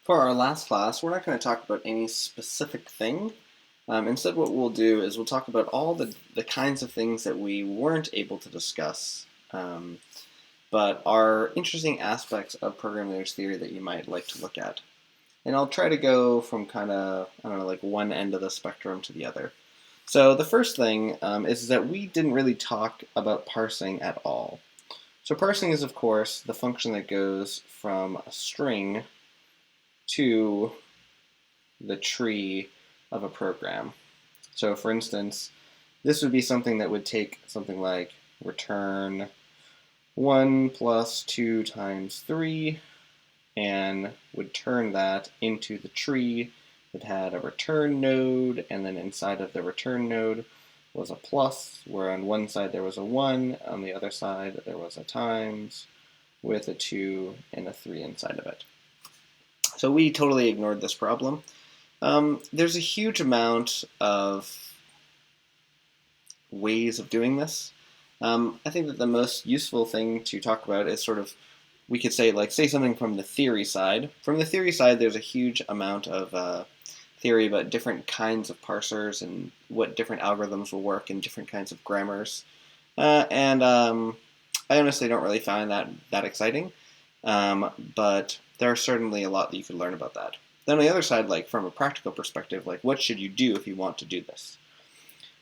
For our last class, we're not going to talk about any specific thing. Instead, what we'll do is we'll talk about all the kinds of things that we weren't able to discuss, but are interesting aspects of programming language theory that you might like to look at. And I'll try to go from kind of, I don't know, like one end of the spectrum to the other. So the first thing is that we didn't really talk about parsing at all. So parsing is, of course, the function that goes from a string to the tree of a program. So for instance, this would be something that would take something like return 1 plus 2 times 3 and would turn that into the tree that had a return node, and then inside of the return node was a plus, where on one side there was a 1, on the other side there was a times with a 2 and a 3 inside of it. So we totally ignored this problem. There's a huge amount of ways of doing this. I think that the most useful thing to talk about is sort of, we could say, like, say something from the theory side. From the theory side, there's a huge amount of theory about different kinds of parsers and what different algorithms will work in different kinds of grammars. I honestly don't really find that exciting, but there are certainly a lot that you could learn about that. Then on the other side, like from a practical perspective, like what should you do if you want to do this?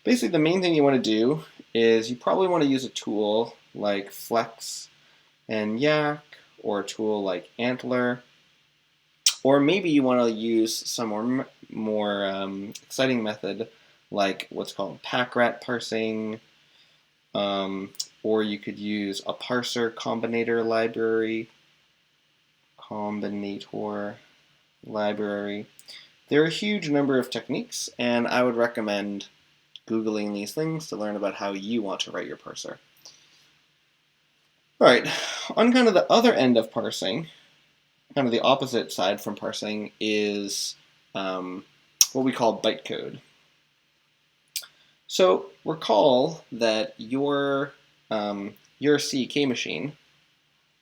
Basically, the main thing you want to do is you probably want to use a tool like Flex and Yak, or a tool like Antler, or maybe you want to use some more exciting method like what's called pack-rat parsing, or you could use a parser combinator library. There are a huge number of techniques, and I would recommend Googling these things to learn about how you want to write your parser. All right, on kind of the other end of parsing, kind of the opposite side from parsing, is what we call bytecode. So recall that your CK machine,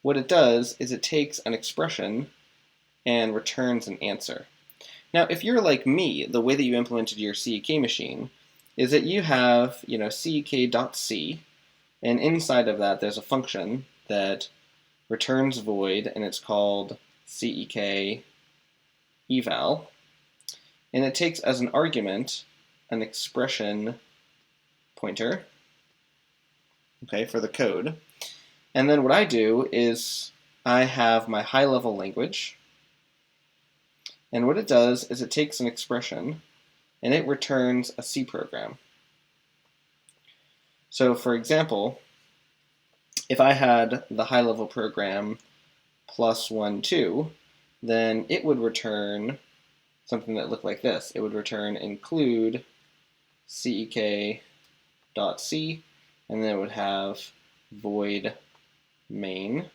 what it does is it takes an expression and returns an answer. Now, if you're like me, the way that you implemented your CK machine is that you have, ck.c, and inside of that there's a function that returns void, and it's called CEK eval, and it takes as an argument an expression pointer, okay, for the code. And then what I do is I have my high-level language, and what it does is it takes an expression and it returns a C program. So for example, if I had the high-level program +1, 2, then it would return something that looked like this. It would return include CEK.C, and then it would have void main,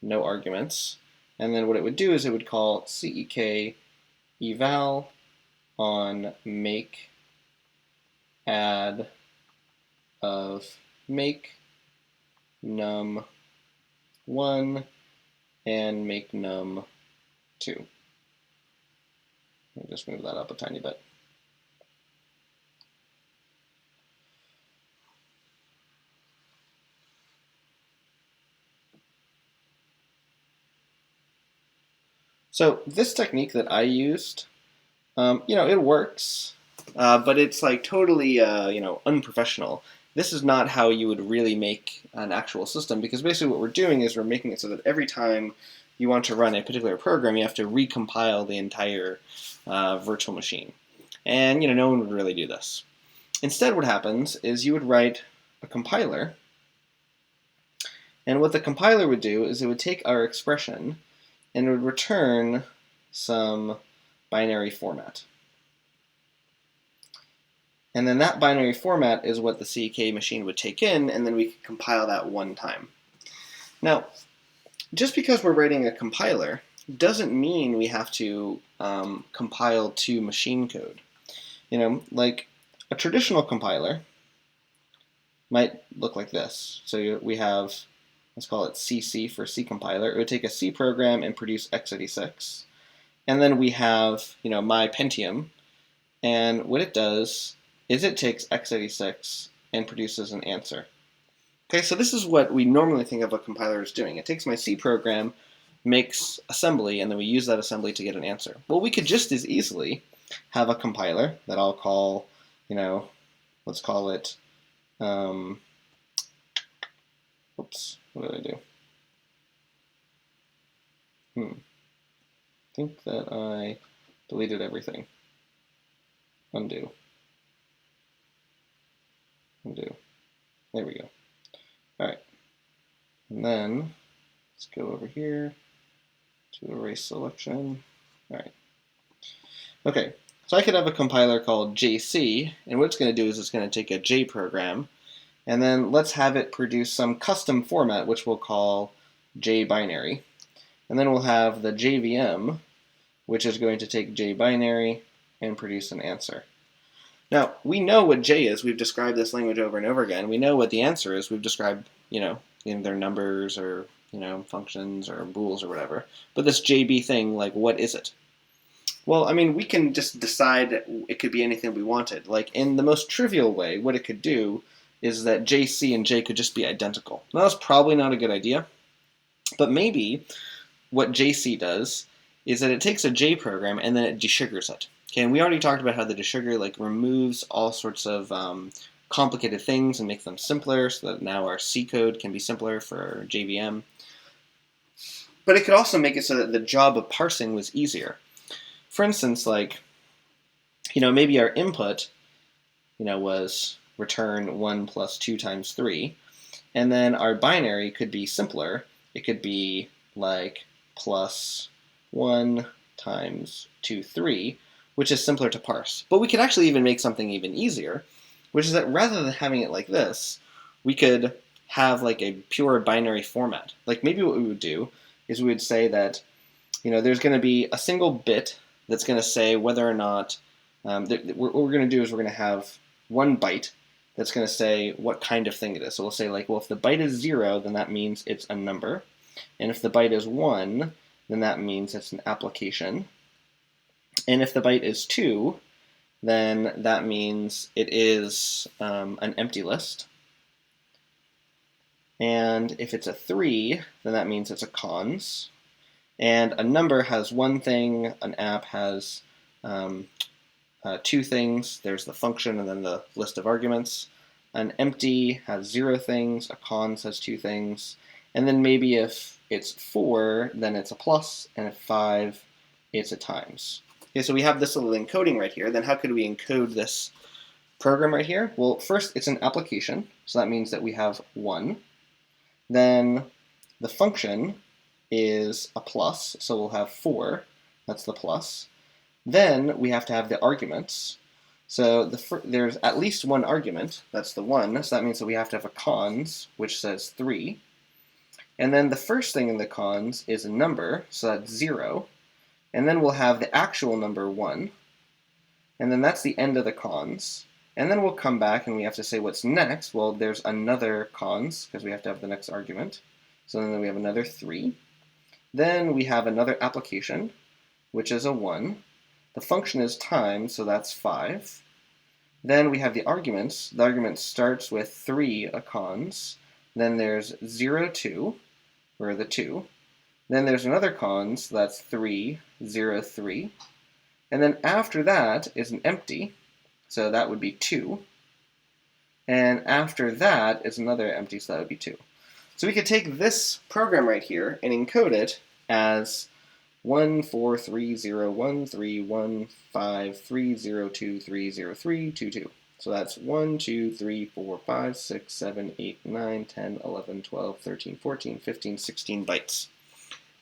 no arguments, and then what it would do is it would call CEK eval on make add of make num 1 and make num 2. I'll just move that up a tiny bit. So this technique that I used, it works, but it's like totally, unprofessional. This is not how you would really make an actual system, because basically what we're doing is we're making it so that every time you want to run a particular program, you have to recompile the entire virtual machine. And no one would really do this. Instead, what happens is you would write a compiler, and what the compiler would do is it would take our expression and it would return some binary format. And then that binary format is what the CK machine would take in, and then we could compile that one time. Now, just because we're writing a compiler doesn't mean we have to compile to machine code. Like a traditional compiler might look like this. So we have, let's call it CC for C compiler. It would take a C program and produce x86. and then we have, my Pentium, and what it does is it takes x86 and produces an answer. Okay, so this is what we normally think of a compiler as doing. It takes my C program, makes assembly, and then we use that assembly to get an answer. Well, we could just as easily have a compiler that I'll call, let's call it, oops, what did I do? I think that I deleted everything. Undo. Undo. There we go. All right. And then let's go over here to erase selection. All right. Okay, so I could have a compiler called JC, and what it's going to do is it's going to take a J program, and then let's have it produce some custom format, which we'll call JBinary. And then we'll have the JVM, which is going to take JBinary and produce an answer. Now, we know what J is. We've described this language over and over again. We know what the answer is. We've described, their numbers or, functions or bools or whatever. But this JB thing, like, what is it? Well, I mean, we can just decide it could be anything we wanted. Like, in the most trivial way, what it could do is that JC and J could just be identical. Now, that's probably not a good idea. But maybe what JC does is that it takes a J program and then it desugars it. Okay, and we already talked about how the desugar removes all sorts of complicated things and makes them simpler, so that now our C code can be simpler for JVM. But it could also make it so that the job of parsing was easier. For instance, maybe our input, was return 1 plus 2 times 3, and then our binary could be simpler. It could be like plus 1 times 2, 3, which is simpler to parse. But we could actually even make something even easier, which is that rather than having it like this, we could have like a pure binary format. Like maybe what we would do is we would say that, there's going to be a single bit that's going to say whether or not, what we're going to do is we're going to have one byte that's going to say what kind of thing it is. So we'll say if the byte is 0, then that means it's a number. And if the byte is 1, then that means it's an application. And if the byte is 2, then that means it is an empty list. And if it's a 3, then that means it's a cons. And a number has one thing, an app has 2 things. There's the function and then the list of arguments. An empty has 0 things, a cons has 2 things. And then maybe if it's 4, then it's a plus, and if 5, it's a times. Okay, so we have this little encoding right here. Then how could we encode this program right here? Well, first, it's an application, so that means that we have 1. Then the function is a plus, so we'll have 4. That's the plus. Then we have to have the arguments. So there's at least one argument, that's the 1, so that means that we have to have a cons, which says 3. And then the first thing in the cons is a number, so that's 0. And then we'll have the actual number 1. And then that's the end of the cons. And then we'll come back and we have to say what's next. Well, there's another cons, because we have to have the next argument. So then we have another 3. Then we have another application, which is a 1. The function is times, so that's 5. Then we have the arguments. The argument starts with 3, a cons. Then there's 0, 2, or the 2. Then there's another cons, so that's 3, 0, 3. And then after that is an empty, so that would be 2. And after that is another empty, so that would be 2. So we could take this program right here and encode it as 143013153023032. So that's 1, 2, 3, 4, 5, 6, 7, 8, 9, 10, 11, 12, 13, 14, 15, 16 bytes.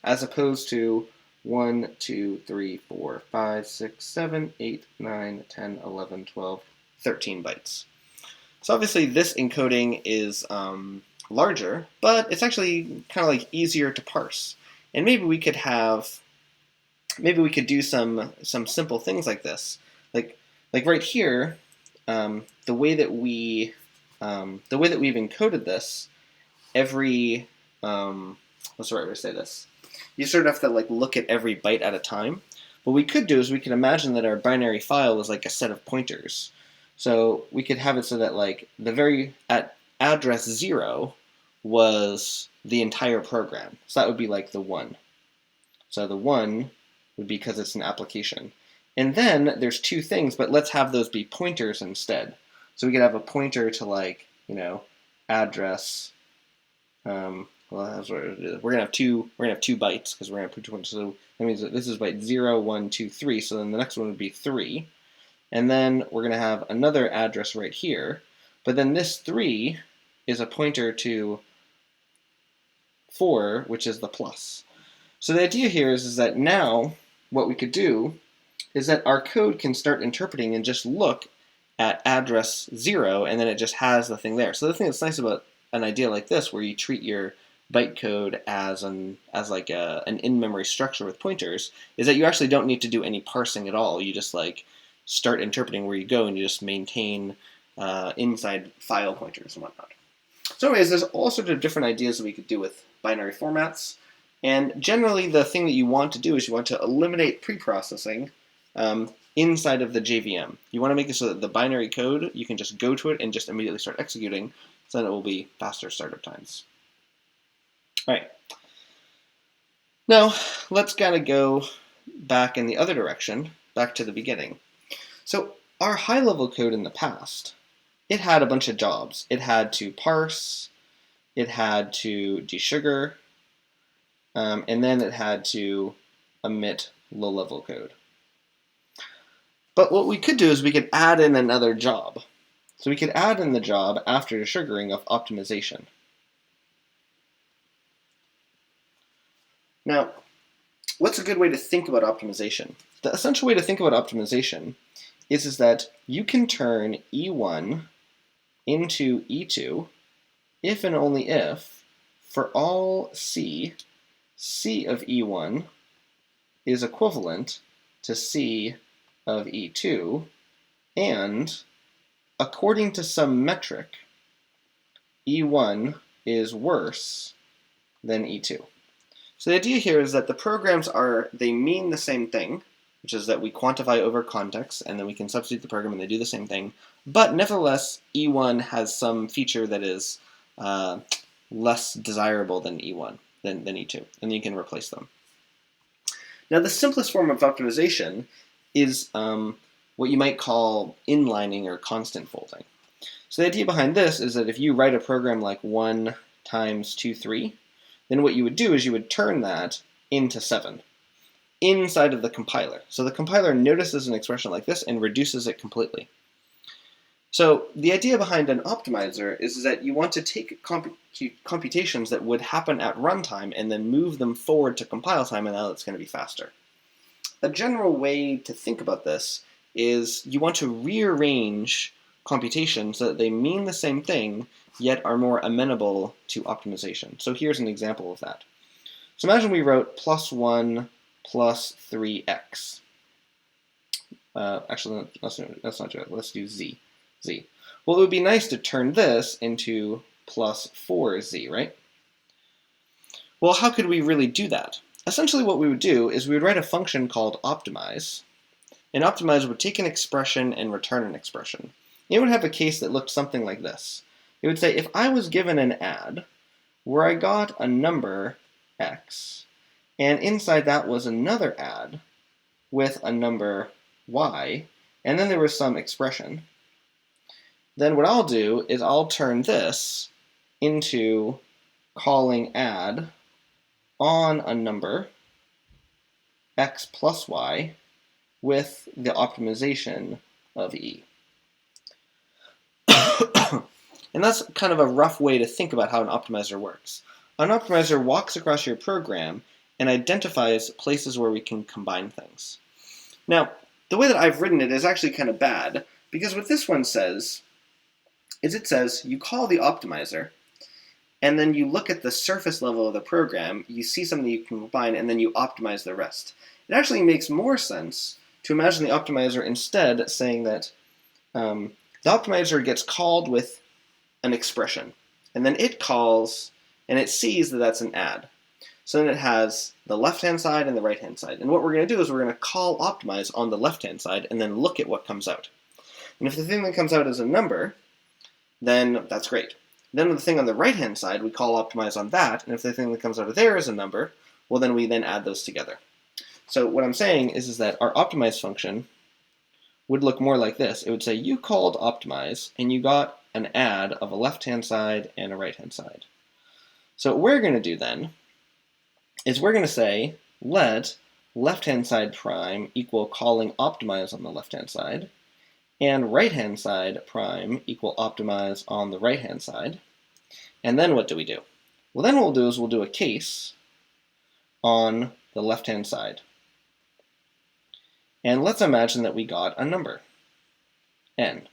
As opposed to 1, 2, 3, 4, 5, 6, 7, 8, 9, 10, 11, 12, 13 bytes. So obviously this encoding is larger, but it's actually kind of easier to parse. And maybe we could do some simple things like this. Like right here, the way that we've encoded this, every what's the right way to say this? You sort of have to look at every byte at a time. what we could do is we could imagine that our binary file was like a set of pointers. So we could have it so that like at address 0 was the entire program. So that would be like the 1. So the 1 would be because it's an application. And then there's two things, but let's have those be pointers instead. So we could have a pointer to like, address. Well, that's what it is. We're gonna have two bytes because we're gonna put 2 pointers. So that means that this is byte 0, 1, 2, 3. So then the next one would be 3. And then we're gonna have another address right here. But then this 3 is a pointer to 4, which is the plus. So the idea here is that now what we could do is that our code can start interpreting and just look at address 0, and then it just has the thing there. So the thing that's nice about an idea like this, where you treat your bytecode as an in-memory structure with pointers, is that you actually don't need to do any parsing at all. You just like start interpreting where you go, and you just maintain inside file pointers and whatnot. So anyways, there's all sorts of different ideas that we could do with binary formats. And generally, the thing that you want to do is you want to eliminate pre-processing inside of the JVM. You want to make it so that the binary code, you can just go to it and just immediately start executing, so then it will be faster startup times. All right. Now, let's kind of go back in the other direction, back to the beginning. So our high-level code in the past, it had a bunch of jobs. It had to parse, it had to desugar, and then it had to emit low-level code. But what we could do is we could add in another job. So we could add in the job after desugaring of optimization. Now, what's a good way to think about optimization? The essential way to think about optimization is that you can turn E1 into E2 if and only if for all C of E1 is equivalent to C of E2, and according to some metric, E1 is worse than E2. So the idea here is that the programs they mean the same thing, which is that we quantify over context, and then we can substitute the program and they do the same thing, but nevertheless, E1 has some feature that is less desirable than E1, than E2, and then you can replace them. Now the simplest form of optimization is what you might call inlining or constant folding. So the idea behind this is that if you write a program like 1 times 2, 3, then what you would do is you would turn that into 7 inside of the compiler. So the compiler notices an expression like this and reduces it completely. So the idea behind an optimizer is that you want to take computations that would happen at runtime and then move them forward to compile time, and now it's going to be faster. A general way to think about this is you want to rearrange computations so that they mean the same thing, yet are more amenable to optimization. So here's an example of that. So imagine we wrote +1 plus 3x. Actually, let's not do it. Let's do z. Well, it would be nice to turn this into +4z, right? Well, how could we really do that? Essentially what we would do is we would write a function called optimize, and optimize would take an expression and return an expression. It would have a case that looked something like this. It would say if I was given an add where I got a number x, and inside that was another add with a number y, and then there was some expression, then what I'll do is I'll turn this into calling add on a number x plus y with the optimization of e. And that's kind of a rough way to think about how an optimizer works. An optimizer walks across your program and identifies places where we can combine things. Now, the way that I've written it is actually kind of bad, because what this one says is it says you call the optimizer, and then you look at the surface level of the program, you see something you can combine, and then you optimize the rest. It actually makes more sense to imagine the optimizer instead saying that the optimizer gets called with an expression, and then it calls, and it sees that that's an add. So then it has the left-hand side and the right-hand side. And what we're going to do is we're going to call optimize on the left-hand side and then look at what comes out. And if the thing that comes out is a number, then that's great. Then the thing on the right-hand side, we call optimize on that, and if the thing that comes out of there is a number, well then we then add those together. So what I'm saying is that our optimize function would look more like this. It would say you called optimize, and you got an add of a left-hand side and a right-hand side. So what we're going to do then is we're going to say let left-hand side prime equal calling optimize on the left-hand side, and right-hand side prime equal optimize on the right-hand side. And then what do we do? Well, then what we'll do is we'll do a case on the left-hand side. And let's imagine that we got a number, n.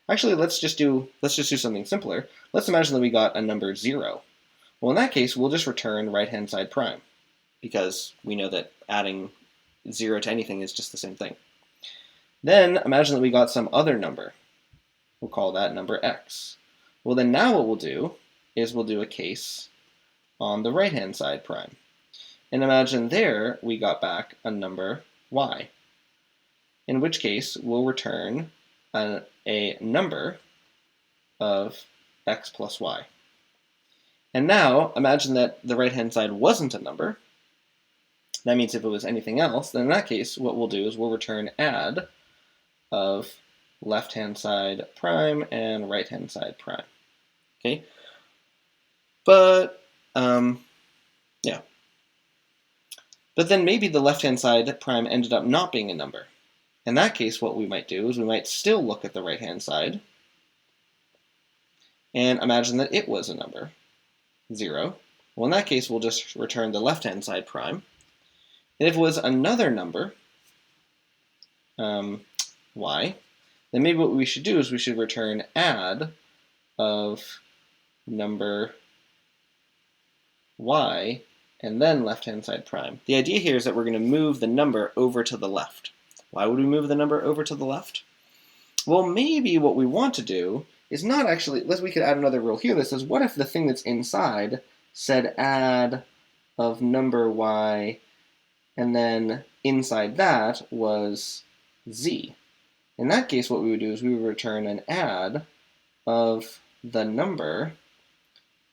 Actually, let's just do something simpler. Let's imagine that we got a number 0. Well, in that case, we'll just return right-hand side prime, because we know that adding 0 to anything is just the same thing. Then imagine that we got some other number. We'll call that number x. Well, then now what we'll do is we'll do a case on the right-hand side prime. And imagine there we got back a number y, in which case we'll return a number of x plus y. And now imagine that the right-hand side wasn't a number. That means if it was anything else, then in that case what we'll do is we'll return add of left-hand side prime and right-hand side prime. Okay, but yeah. But then maybe the left-hand side prime ended up not being a number. In that case, what we might do is we might still look at the right-hand side and imagine that it was a number, 0. Well, in that case, we'll just return the left-hand side prime. And if it was another number, y, then maybe what we should do is we should return add of number y and then left-hand side prime. The idea here is that we're going to move the number over to the left. Why would we move the number over to the left? Well, maybe what we want to do is not actually, we could add another rule here that says, what if the thing that's inside said add of number y, and then inside that was z? In that case, what we would do is we would return an add of the number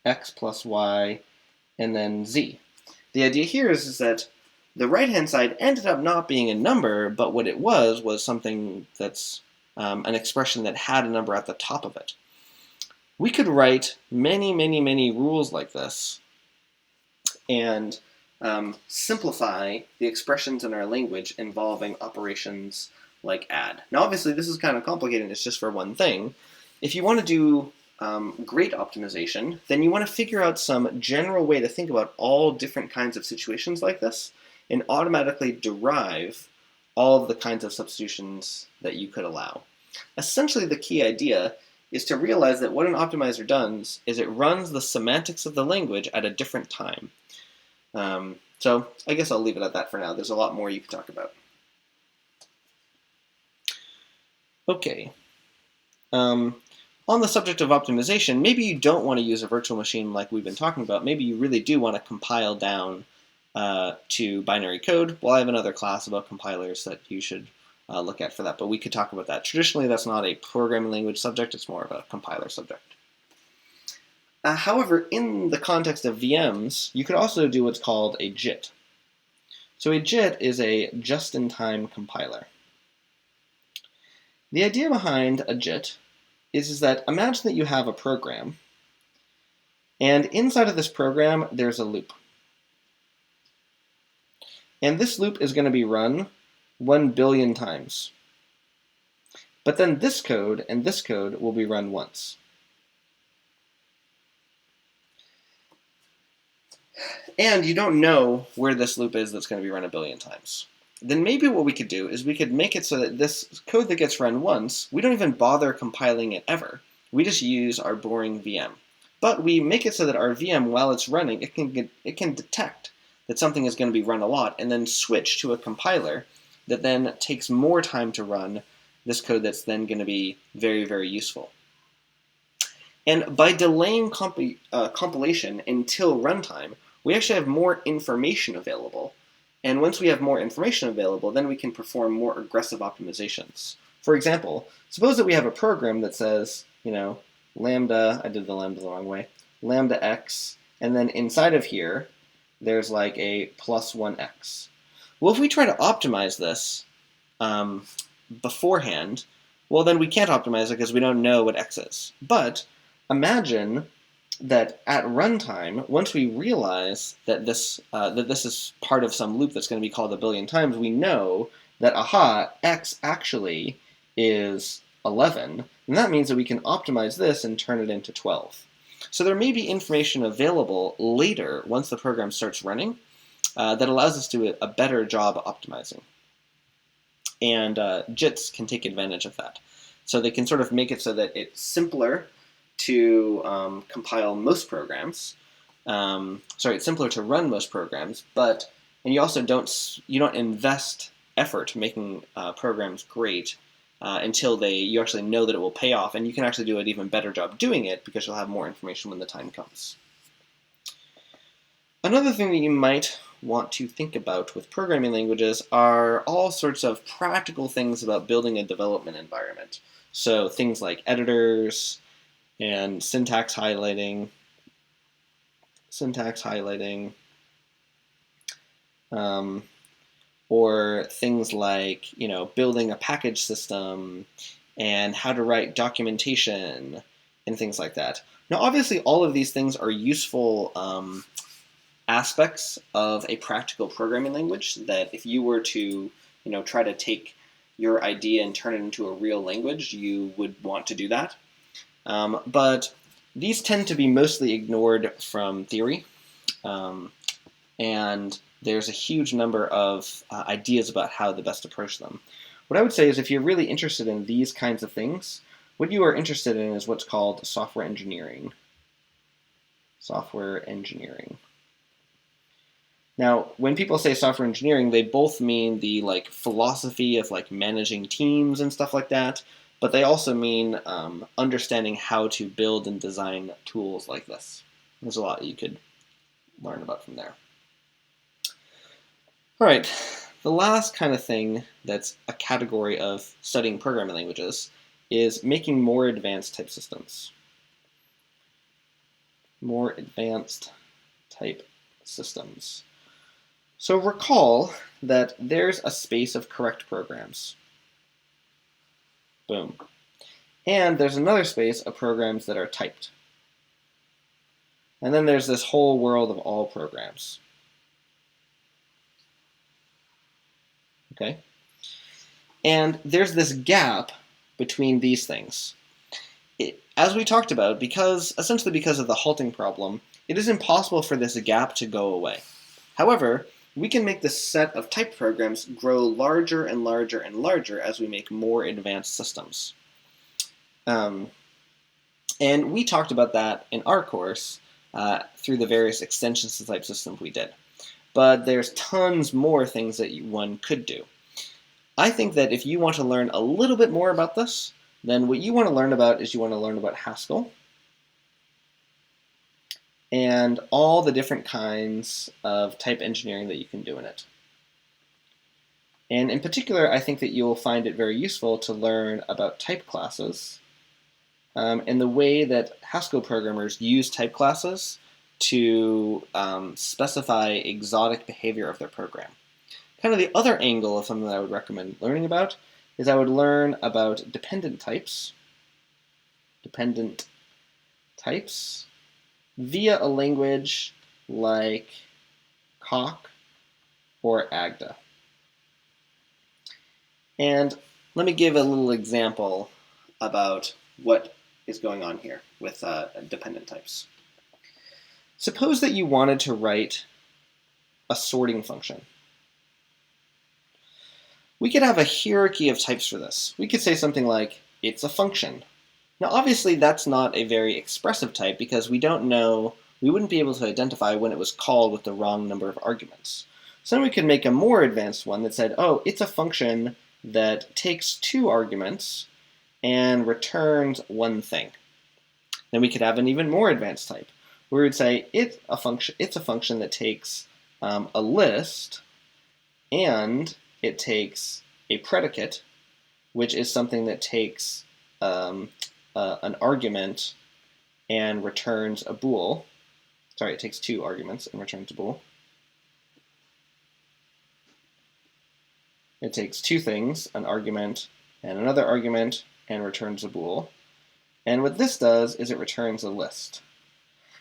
x plus y and then z. The idea here is that the right-hand side ended up not being a number, but what it was something that's an expression that had a number at the top of it. We could write many, many, many rules like this and simplify the expressions in our language involving operations like add. Now, obviously, this is kind of complicated. It's just for one thing. If you want to do great optimization, then you want to figure out some general way to think about all different kinds of situations like this and automatically derive all of the kinds of substitutions that you could allow. Essentially, the key idea is to realize that what an optimizer does is it runs the semantics of the language at a different time. So I guess I'll leave it at that for now. There's a lot more you could talk about. Okay. On the subject of optimization, maybe you don't want to use a virtual machine like we've been talking about. Maybe you really do want to compile down to binary code. Well, I have another class about compilers that you should look at for that, but we could talk about that. Traditionally, that's not a programming language subject. It's more of a compiler subject. However, in the context of VMs, you could also do what's called a JIT. So a JIT is a just-in-time compiler. The idea behind a JIT is that imagine that you have a program, and inside of this program, there's a loop. And this loop is going to be run 1 billion times. But then this code and this code will be run once. And you don't know where this loop is that's going to be run 1 billion times. Then maybe what we could do is we could make it so that this code that gets run once, we don't even bother compiling it ever. We just use our boring VM. But we make it so that our VM, while it's running, it can detect that something is going to be run a lot and then switch to a compiler that then takes more time to run this code that's then going to be very, very useful. And by delaying compilation until runtime, we actually have more information available. And once we have more information available, then we can perform more aggressive optimizations. For example, suppose that we have a program that says, lambda, I did the lambda the wrong way, lambda x, and then inside of here, there's like a plus 1x. Well, if we try to optimize this beforehand, well, then we can't optimize it because we don't know what x is. But imagine that at runtime, once we realize that this is part of some loop that's going to be called a billion times, we know that, aha, x actually is 11, and that means that we can optimize this and turn it into 12. So there may be information available later, once the program starts running, that allows us to do a better job optimizing. And JITs can take advantage of that. So they can sort of make it so that it's simpler to compile most programs. It's simpler to run most programs, and you also don't invest effort making programs great until you actually know that it will pay off, and you can actually do an even better job doing it because you'll have more information when the time comes. Another thing that you might want to think about with programming languages are all sorts of practical things about building a development environment. So things like editors and syntax highlighting, or things like building a package system and how to write documentation and things like that. Now, obviously, all of these things are useful aspects of a practical programming language that if you were to try to take your idea and turn it into a real language, you would want to do that. But these tend to be mostly ignored from theory, and there's a huge number of ideas about how to best approach them. What I would say is if you're really interested in these kinds of things, what you are interested in is what's called software engineering. Software engineering. Now, when people say software engineering, they both mean the philosophy of managing teams and stuff like that, but they also mean understanding how to build and design tools like this. There's a lot you could learn about from there. All right, the last kind of thing that's a category of studying programming languages is making more advanced type systems. More advanced type systems. So recall that there's a space of correct programs. Boom. And there's another space of programs that are typed. And then there's this whole world of all programs. Okay? And there's this gap between these things. As we talked about, essentially because of the halting problem, it is impossible for this gap to go away. However, we can make this set of typed programs grow larger and larger and larger as we make more advanced systems. And we talked about that in our course through the various extensions to type systems we did. But there's tons more things that one could do. I think that if you want to learn a little bit more about this, then what you want to learn about is you want to learn about Haskell and all the different kinds of type engineering that you can do in it. And in particular, I think that you'll find it very useful to learn about type classes and the way that Haskell programmers use type classes to specify exotic behavior of their program. Kind of the other angle of something that I would recommend learning about is I would learn about dependent types via a language like Coq or Agda. And let me give a little example about what is going on here with dependent types. Suppose that you wanted to write a sorting function. We could have a hierarchy of types for this. We could say something like, it's a function. Now obviously that's not a very expressive type because we wouldn't be able to identify when it was called with the wrong number of arguments. So then we could make a more advanced one that said, oh, it's a function that takes 2 arguments and returns one thing. Then we could have an even more advanced type. we would say it's a function that takes a list, and it takes a predicate, which is something that takes an argument and returns a bool. Sorry, it takes two arguments and returns a bool. It takes two things, an argument and another argument, and returns a bool. And what this does is it returns a list.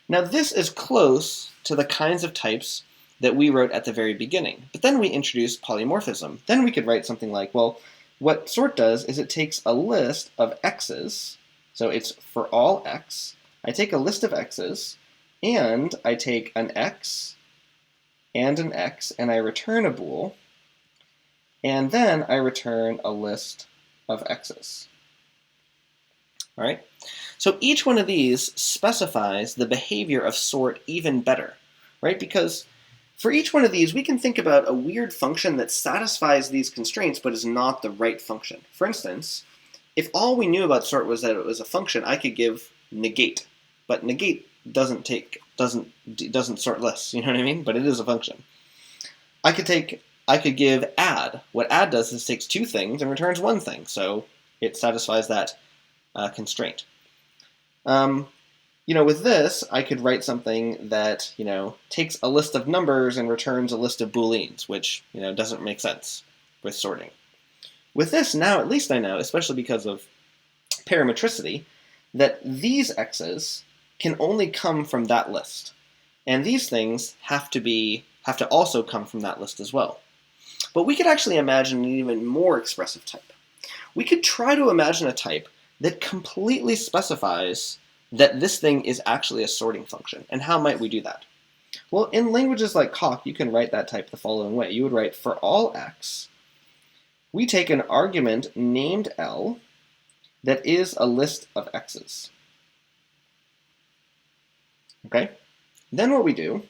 Now this is close to the kinds of types that we wrote at the very beginning, but then we introduced polymorphism. Then we could write something like, well, what sort does is it takes a list of x's, so it's for all x. I take a list of x's, and I take an x and an x, and I return a bool, and then I return a list of x's. All right? So each one of these specifies the behavior of sort even better, right? Because for each one of these, we can think about a weird function that satisfies these constraints but is not the right function. For instance, if all we knew about sort was that it was a function, I could give negate, but negate doesn't sort lists, you know what I mean? But it is a function. I could give add. What add does is takes two things and returns one thing, so it satisfies that constraint. With this, I could write something that, takes a list of numbers and returns a list of booleans, which, doesn't make sense with sorting. With this, now at least I know, especially because of parametricity, that these x's can only come from that list. And these things have to also come from that list as well. But we could actually imagine an even more expressive type. We could try to imagine a type that completely specifies that this thing is actually a sorting function. And how might we do that? Well, in languages like Coq, you can write that type the following way. You would write, for all x, we take an argument named L that is a list of x's. Okay? Then what we do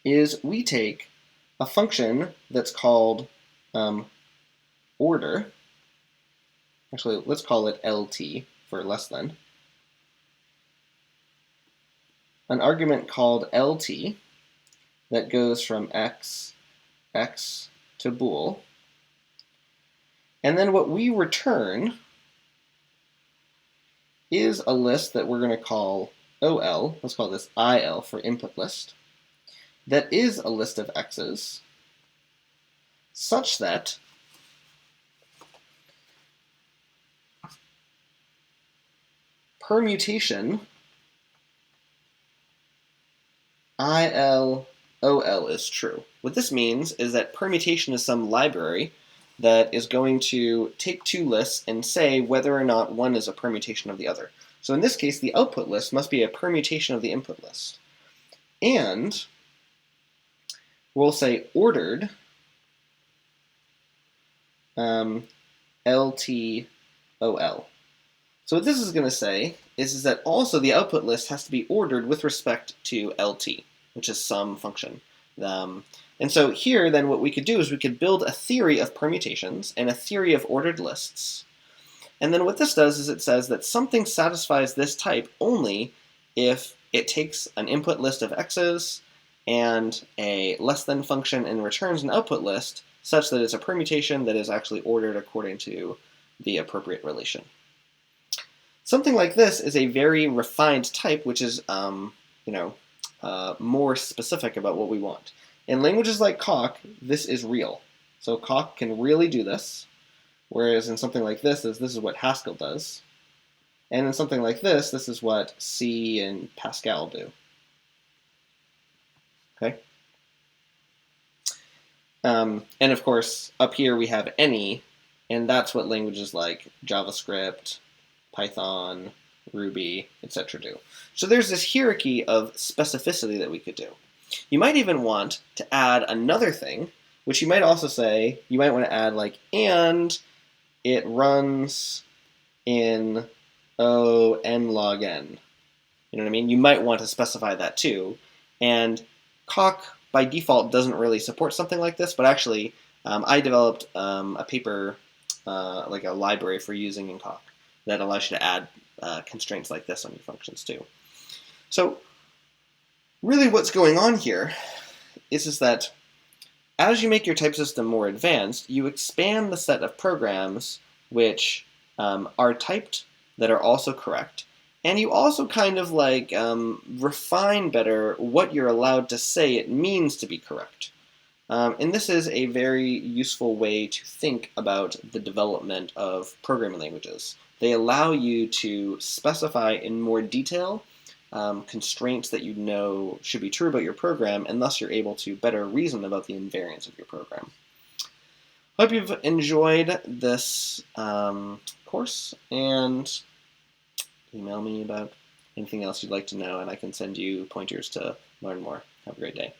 is we take a function that's called order. Actually, let's call it LT for less than. An argument called LT that goes from x to bool. And then what we return is a list that we're going to call OL. Let's call this IL for input list. That is a list of x's such that permutation IL OL is true. What this means is that permutation is some library that is going to take two lists and say whether or not one is a permutation of the other. So in this case, the output list must be a permutation of the input list. And we'll say ordered LT OL. So what this is going to say is that also the output list has to be ordered with respect to LT, which is some function. And so here, then, what we could do is we could build a theory of permutations and a theory of ordered lists. And then what this does is it says that something satisfies this type only if it takes an input list of x's and a less than function and returns an output list such that it's a permutation that is actually ordered according to the appropriate relation. Something like this is a very refined type, which is more specific about what we want. In languages like Coq, this is real. So Coq can really do this, whereas in something like this is what Haskell does. And in something like this is what C and Pascal do. Okay? And of course, up here we have any, and that's what languages like JavaScript, Python, Ruby, etc. do. So there's this hierarchy of specificity that we could do. You might even want to add another thing, which you might also say, you might want to add like, and it runs in n log n. You know what I mean? You might want to specify that too. And Coq, by default, doesn't really support something like this, but actually, I developed a paper, like a library for using in Coq that allows you to add constraints like this on your functions too. So really what's going on here is that as you make your type system more advanced, you expand the set of programs which are typed that are also correct. And you also kind of like refine better what you're allowed to say it means to be correct. And this is a very useful way to think about the development of programming languages. They allow you to specify in more detail constraints that you know should be true about your program, and thus you're able to better reason about the invariance of your program. Hope you've enjoyed this course, and email me about anything else you'd like to know, and I can send you pointers to learn more. Have a great day.